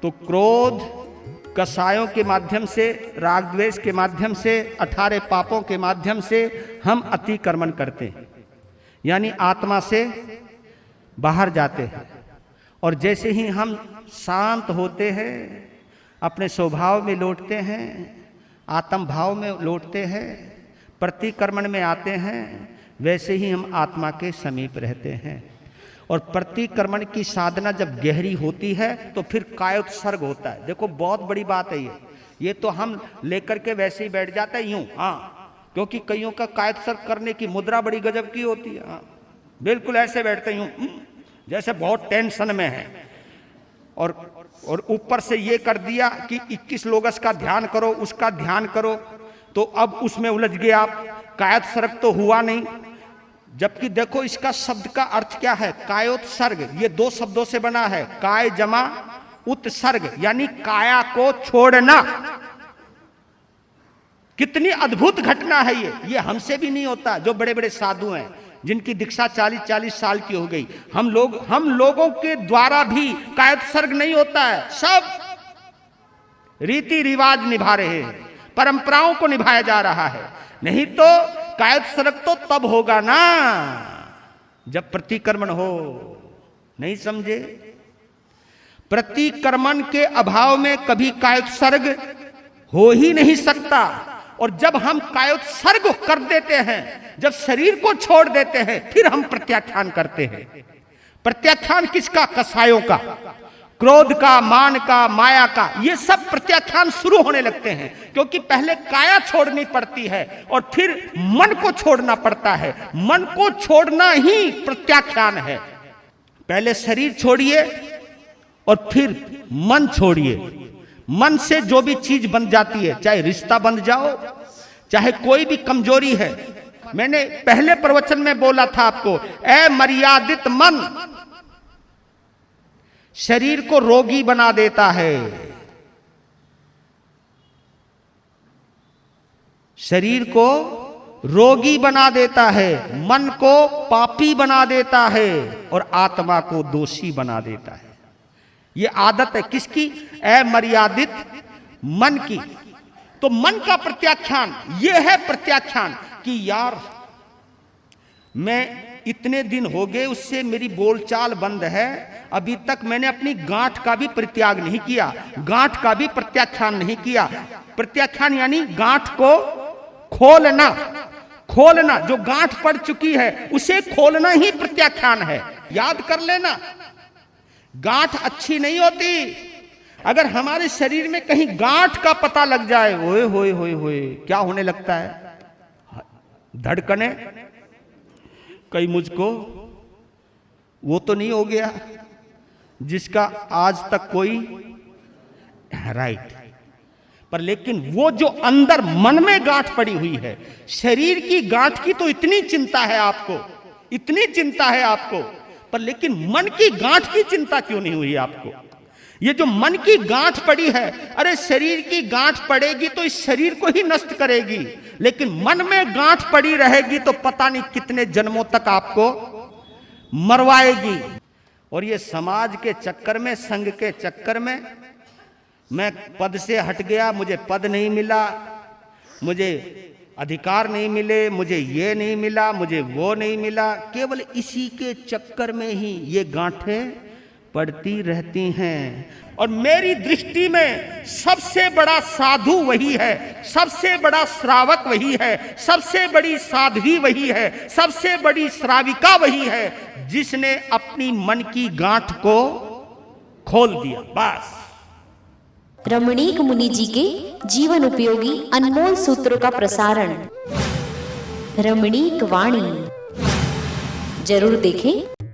तो क्रोध कसायों के माध्यम से, राग द्वेष के माध्यम से, 18 पापों के माध्यम से हम अतिक्रमण करते हैं, यानी आत्मा से बाहर जाते हैं। और जैसे ही हम शांत होते हैं, अपने स्वभाव में लौटते हैं, आत्म भाव में लौटते हैं, प्रतिक्रमण में आते हैं, वैसे ही हम आत्मा के समीप रहते हैं। और प्रतिक्रमण की साधना जब गहरी होती है तो फिर कायोत्सर्ग होता है। देखो बहुत बड़ी बात है ये तो हम लेकर के वैसे ही बैठ जाते हैं यूं, हाँ, क्योंकि कईयों का कायोत्सर्ग करने की मुद्रा बड़ी गजब की होती है। हाँ, बिल्कुल ऐसे बैठते यूं, जैसे बहुत टेंशन में है, और ऊपर से ये कर दिया कि 21 लोगस का ध्यान करो, उसका ध्यान करो, तो अब उसमें उलझ गए आप, कायोत्सर्ग तो हुआ नहीं। जबकि देखो इसका शब्द का अर्थ क्या है, कायोत्सर्ग, ये 2 शब्दों से बना है, काय जमा उत्सर्ग, यानी काया को छोड़ना। कितनी अद्भुत घटना है ये हमसे भी नहीं होता। जो बड़े बड़े साधु हैं जिनकी दीक्षा 40-40 साल की हो गई, हम लोगों के द्वारा भी कायोत्सर्ग नहीं होता है। सब रीति रिवाज निभा रहे हैं, परंपराओं को निभाया जा रहा है। नहीं तो कायोत्सर्ग तो तब होगा ना जब प्रतिक्रमण हो। नहीं समझे? प्रतिक्रमण के अभाव में कभी कायोत्सर्ग हो ही नहीं सकता। और जब हम कायोत्सर्ग कर देते हैं, जब शरीर को छोड़ देते हैं, फिर हम प्रत्याख्यान करते हैं। प्रत्याख्यान किसका? कसायों का, क्रोध का, मान का, माया का। ये सब प्रत्याख्यान शुरू होने लगते हैं, क्योंकि पहले काया छोड़नी पड़ती है और फिर मन को छोड़ना पड़ता है। मन को छोड़ना ही प्रत्याख्यान है। पहले शरीर छोड़िए और फिर मन छोड़िए। मन से जो भी चीज बन जाती है, चाहे रिश्ता बन जाओ, चाहे कोई भी कमजोरी है। मैंने पहले प्रवचन में बोला था आपको, अमर्यादित मन शरीर को रोगी बना देता है, शरीर को रोगी बना देता है, मन को पापी बना देता है और आत्मा को दोषी बना देता है। ये आदत है किसकी? अमर्यादित मन की। तो मन का प्रत्याख्यान, ये है प्रत्याख्यान कि यार मैं इतने दिन हो गए, उससे मेरी बोलचाल बंद है, अभी तक मैंने अपनी गांठ का भी परित्याग नहीं किया, गांठ का भी प्रत्याख्यान नहीं किया। प्रत्याख्यान यानी गांठ को खोलना। खोलना, जो गांठ पड़ चुकी है उसे खोलना ही प्रत्याख्यान है। याद कर लेना, गांठ अच्छी नहीं होती। अगर हमारे शरीर में कहीं गांठ का पता लग जाए, ओए होए होए होए, क्या होने लगता है? धड़कने। कहीं मुझको वो तो नहीं हो गया जिसका आज तक कोई राइट, पर लेकिन वो जो अंदर मन में गांठ पड़ी हुई है, शरीर की गांठ की तो इतनी चिंता है आपको, इतनी चिंता है आपको, पर लेकिन मन की गांठ की चिंता क्यों नहीं हुई आपको? ये जो मन की गांठ पड़ी है, अरे शरीर की गांठ पड़ेगी तो इस शरीर को ही नष्ट करेगी, लेकिन मन में गांठ पड़ी रहेगी तो पता नहीं कितने जन्मों तक आपको मरवाएगी। और ये समाज के चक्कर में, संघ के चक्कर में, मैं पद से हट गया, मुझे पद नहीं मिला, मुझे अधिकार नहीं मिले, मुझे ये नहीं मिला, मुझे वो नहीं मिला, केवल इसी के चक्कर में ही ये गांठें पड़ती रहती हैं। और मेरी दृष्टि में सबसे बड़ा साधु वही है, सबसे बड़ा श्रावक वही है, सबसे बड़ी साध्वी वही है, सबसे बड़ी श्राविका वही है जिसने अपनी मन की गांठ को खोल दिया। बस। रमणीक मुनि जी के जीवन उपयोगी अनमोल सूत्रों का प्रसारण रमणीक वाणी जरूर देखें।